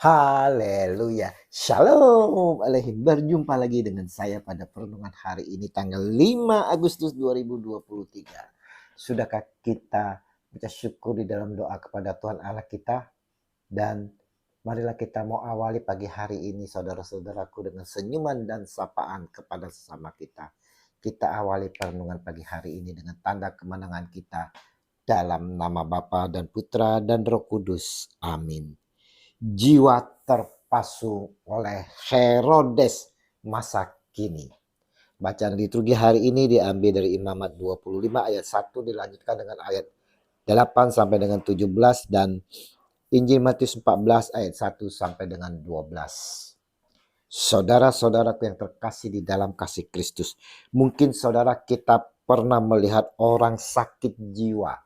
Haleluya. Shalom alaihim. Berjumpa lagi dengan saya pada perenungan hari ini tanggal 5 Agustus 2023. Sudahkah kita baca syukur di dalam doa kepada Tuhan Allah kita? Dan marilah kita mau awali pagi hari ini saudara-saudaraku dengan senyuman dan sapaan kepada sesama kita. Kita awali perenungan pagi hari ini dengan tanda kemenangan kita dalam nama Bapa dan Putra dan Roh Kudus. Amin. Jiwa terpasung oleh Herodes masa kini. Bacaan liturgi hari ini diambil dari Imamat 25 ayat 1 dilanjutkan dengan ayat 8 sampai dengan 17 dan Injil Matius 14 ayat 1 sampai dengan 12. Saudara-saudaraku yang terkasih di dalam kasih Kristus, mungkin saudara kita pernah melihat orang sakit jiwa.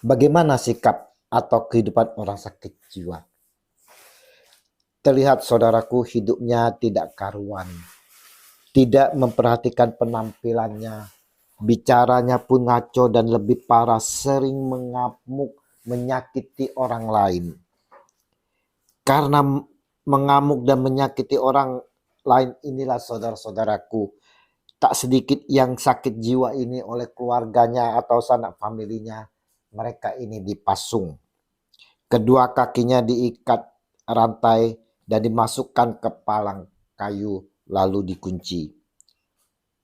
Bagaimana sikap atau kehidupan orang sakit jiwa? Terlihat saudaraku hidupnya tidak karuan, tidak memperhatikan penampilannya, bicaranya pun ngaco dan lebih parah sering mengamuk, menyakiti orang lain. Karena mengamuk dan menyakiti orang lain inilah saudara-saudaraku, tak sedikit yang sakit jiwa ini oleh keluarganya atau sanak familinya. Mereka ini dipasung. Kedua kakinya diikat rantai dan dimasukkan ke palang kayu lalu dikunci.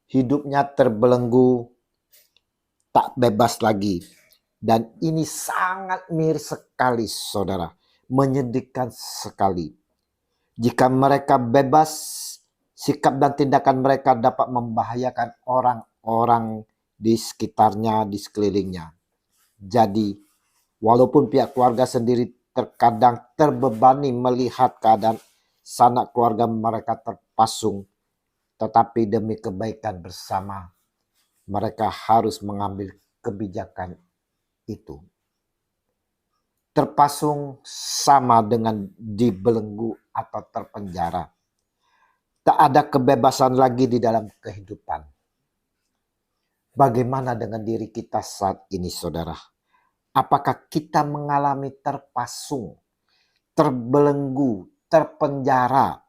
Hidupnya terbelenggu, tak bebas lagi. Dan ini sangat miris sekali saudara, menyedihkan sekali. Jika mereka bebas, sikap dan tindakan mereka dapat membahayakan orang-orang di sekitarnya, di sekelilingnya. Jadi, walaupun pihak keluarga sendiri terkadang terbebani melihat keadaan sanak keluarga mereka terpasung, tetapi demi kebaikan bersama, mereka harus mengambil kebijakan itu. Terpasung sama dengan dibelenggu atau terpenjara. Tak ada kebebasan lagi di dalam kehidupan. Bagaimana dengan diri kita saat ini, saudara? Apakah kita mengalami terpasung, terbelenggu, terpenjara,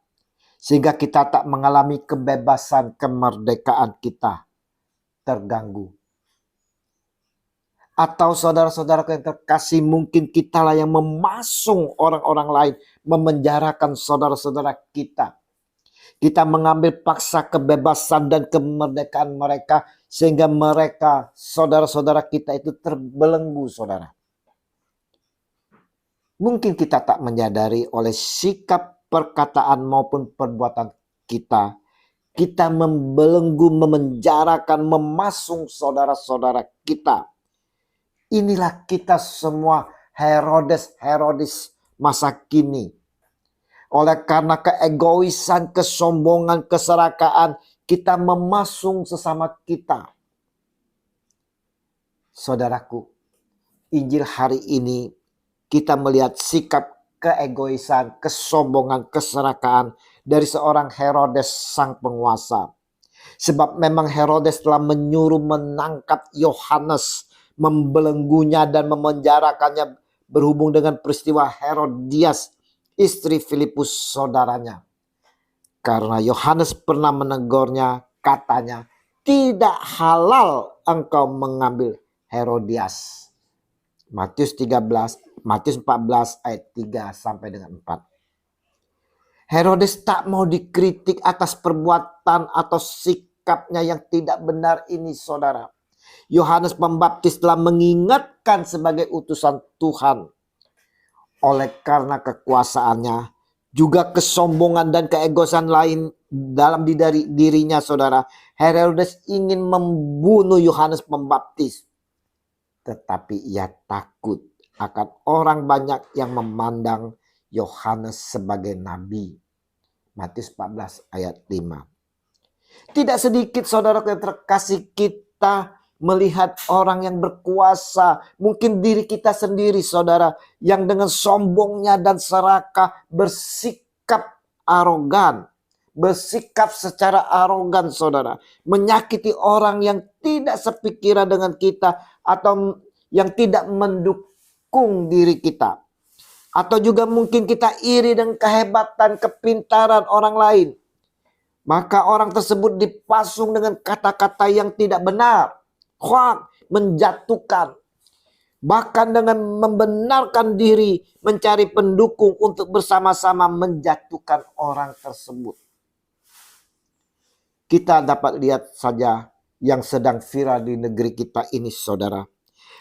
sehingga kita tak mengalami kebebasan, kemerdekaan kita terganggu? Atau saudara-saudara yang terkasih, mungkin kitalah yang memasung orang-orang lain, memenjarakan saudara-saudara kita. Kita mengambil paksa kebebasan dan kemerdekaan mereka sehingga mereka, saudara-saudara kita itu terbelenggu saudara. Mungkin kita tak menyadari oleh sikap perkataan maupun perbuatan kita. Kita membelenggu, memenjarakan, memasung saudara-saudara kita. Inilah kita semua Herodes masa kini. Oleh karena keegoisan, kesombongan, keserakaan, kita memasung sesama kita. Saudaraku, Injil hari ini kita melihat sikap keegoisan, kesombongan, keserakaan dari seorang Herodes sang penguasa. Sebab memang Herodes telah menyuruh menangkap Yohanes, membelenggunya dan memenjarakannya berhubung dengan peristiwa Herodias, istri Filipus saudaranya. Karena Yohanes pernah menegurnya, katanya, tidak halal engkau mengambil Herodias. Matius 14 ayat 3 sampai dengan 4. Herodes tak mau dikritik atas perbuatan atau sikapnya yang tidak benar ini saudara. Yohanes Pembaptis telah mengingatkan sebagai utusan Tuhan. Oleh karena kekuasaannya, juga kesombongan dan keegoisan lain dalam dirinya saudara, Herodes ingin membunuh Yohanes Pembaptis. Tetapi ia takut akan orang banyak yang memandang Yohanes sebagai nabi. Matius 14 ayat 5. Tidak sedikit saudara yang terkasih kita melihat orang yang berkuasa, mungkin diri kita sendiri saudara, yang dengan sombongnya dan serakah bersikap arogan, bersikap secara arogan saudara, menyakiti orang yang tidak sepikiran dengan kita atau yang tidak mendukung diri kita. Atau juga mungkin kita iri dengan kehebatan, kepintaran orang lain. Maka orang tersebut dipasung dengan kata-kata yang tidak benar. Hoak, menjatuhkan. Bahkan dengan membenarkan diri mencari pendukung untuk bersama-sama menjatuhkan orang tersebut. Kita dapat lihat saja yang sedang viral di negeri kita ini, saudara.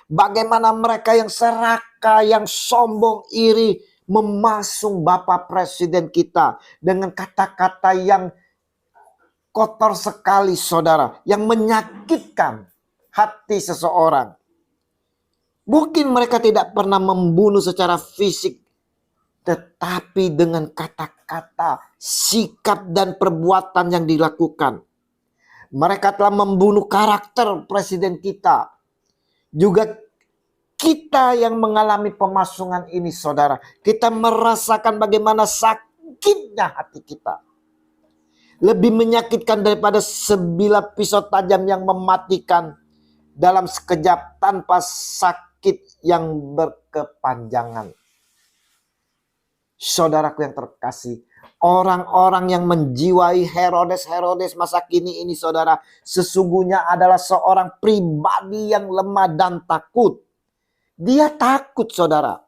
Bagaimana mereka yang serakah, yang sombong, iri, memasung Bapak Presiden kita dengan kata-kata yang kotor sekali, saudara, yang menyakitkan hati seseorang. Mungkin mereka tidak pernah membunuh secara fisik, tetapi dengan kata-kata, sikap, dan perbuatan yang dilakukan, mereka telah membunuh karakter presiden kita. Juga kita yang mengalami pemasungan ini, saudara, kita merasakan bagaimana sakitnya hati kita. Lebih menyakitkan daripada sebilah pisau tajam yang mematikan dalam sekejap tanpa sakit yang berkepanjangan. Saudaraku yang terkasih, orang-orang yang menjiwai Herodes masa kini ini, saudara, sesungguhnya adalah seorang pribadi yang lemah dan takut. Dia takut, saudara.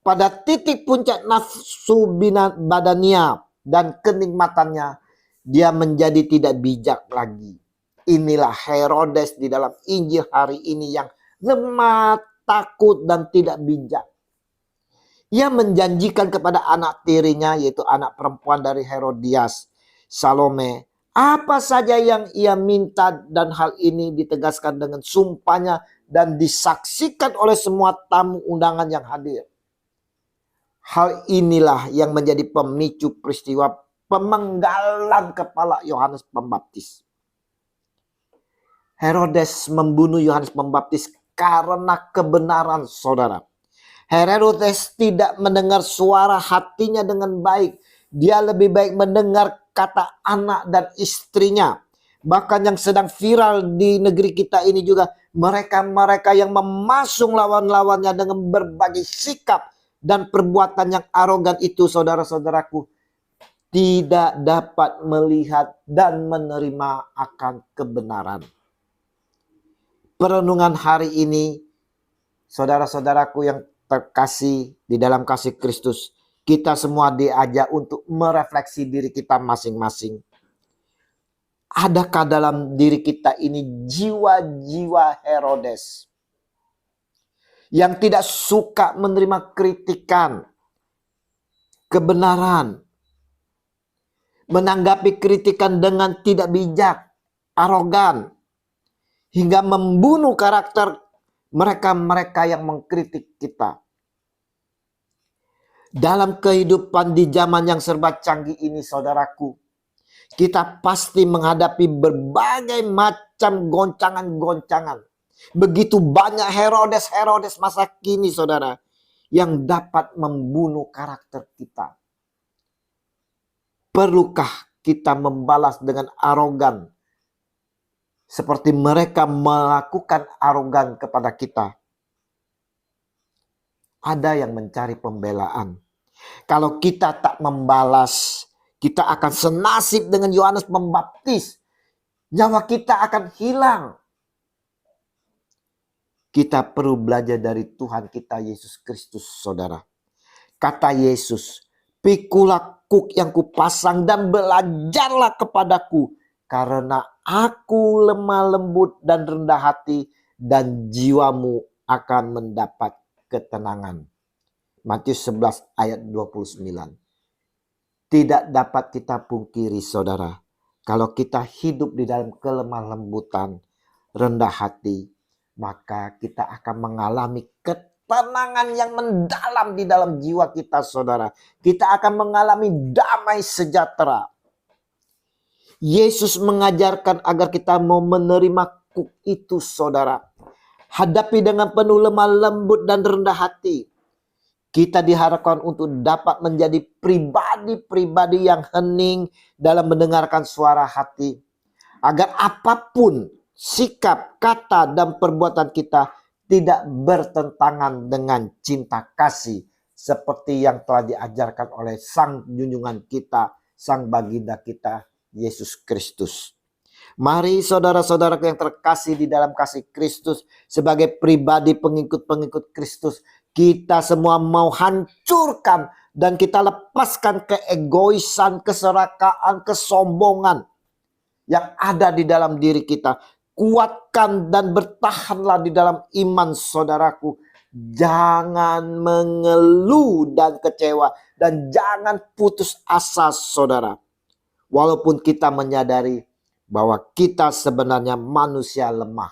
Pada titik puncak nafsu badania dan kenikmatannya, dia menjadi tidak bijak lagi. Inilah Herodes di dalam Injil hari ini yang lemah, takut, dan tidak bijak. Ia menjanjikan kepada anak tirinya, yaitu anak perempuan dari Herodias, Salome, apa saja yang ia minta, dan hal ini ditegaskan dengan sumpahnya dan disaksikan oleh semua tamu undangan yang hadir. Hal inilah yang menjadi pemicu peristiwa pemenggalan kepala Yohanes Pembaptis. Herodes membunuh Yohanes Pembaptis karena kebenaran, saudara. Herodes tidak mendengar suara hatinya dengan baik. Dia lebih baik mendengar kata anak dan istrinya. Bahkan yang sedang viral di negeri kita ini juga, mereka-mereka yang memasung lawan-lawannya dengan berbagai sikap dan perbuatan yang arogan itu, saudara-saudaraku, tidak dapat melihat dan menerima akan kebenaran. Perenungan hari ini, saudara-saudaraku yang terkasih di dalam kasih Kristus, kita semua diajak untuk merefleksi diri kita masing-masing. Adakah dalam diri kita ini jiwa-jiwa Herodes yang tidak suka menerima kritikan, kebenaran, menanggapi kritikan dengan tidak bijak, arogan, hingga membunuh karakter mereka-mereka yang mengkritik kita? Dalam kehidupan di zaman yang serba canggih ini, saudaraku, kita pasti menghadapi berbagai macam goncangan-goncangan. Begitu banyak Herodes masa kini, saudara, yang dapat membunuh karakter kita. Perlukah kita membalas dengan arogan seperti mereka melakukan arogan kepada kita? Ada yang mencari pembelaan. Kalau kita tak membalas, kita akan senasib dengan Yohanes Pembaptis. Nyawa kita akan hilang. Kita perlu belajar dari Tuhan kita Yesus Kristus, saudara. Kata Yesus, "Pikulah kuk yang kupasang dan belajarlah kepadaku, karena aku lemah lembut dan rendah hati, dan jiwamu akan mendapat ketenangan." Matius 11 ayat 29. Tidak dapat kita pungkiri, saudara, kalau kita hidup di dalam kelemah lembutan, rendah hati, maka kita akan mengalami ketenangan yang mendalam di dalam jiwa kita, saudara. Kita akan mengalami damai sejahtera. Yesus mengajarkan agar kita mau menerima kuk itu, saudara. Hadapi dengan penuh lemah lembut dan rendah hati. Kita diharapkan untuk dapat menjadi pribadi-pribadi yang hening dalam mendengarkan suara hati. Agar apapun sikap, kata, dan perbuatan kita tidak bertentangan dengan cinta kasih seperti yang telah diajarkan oleh Sang Junjungan kita, Sang Baginda kita, Yesus Kristus. Mari saudara-saudaraku yang terkasih di dalam kasih Kristus, sebagai pribadi pengikut-pengikut Kristus, kita semua mau hancurkan dan kita lepaskan keegoisan, keserakaan, kesombongan yang ada di dalam diri kita. Kuatkan dan bertahanlah di dalam iman, saudaraku. Jangan mengeluh dan kecewa, dan jangan putus asa, saudara. Walaupun kita menyadari bahwa kita sebenarnya manusia lemah,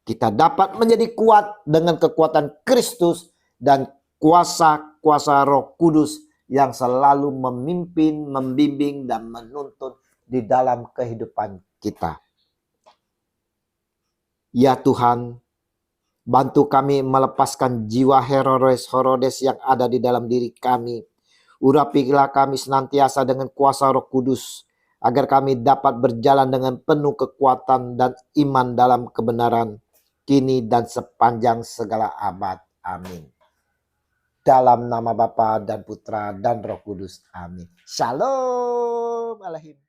kita dapat menjadi kuat dengan kekuatan Kristus dan kuasa-kuasa Roh Kudus yang selalu memimpin, membimbing, dan menuntun di dalam kehidupan kita. Ya Tuhan, bantu kami melepaskan jiwa Herodes yang ada di dalam diri kami. Urapilah kami senantiasa dengan kuasa Roh Kudus, agar kami dapat berjalan dengan penuh kekuatan dan iman dalam kebenaran, kini dan sepanjang segala abad. Amin. Dalam nama Bapa dan Putra dan Roh Kudus. Amin. Shalom Alaikum.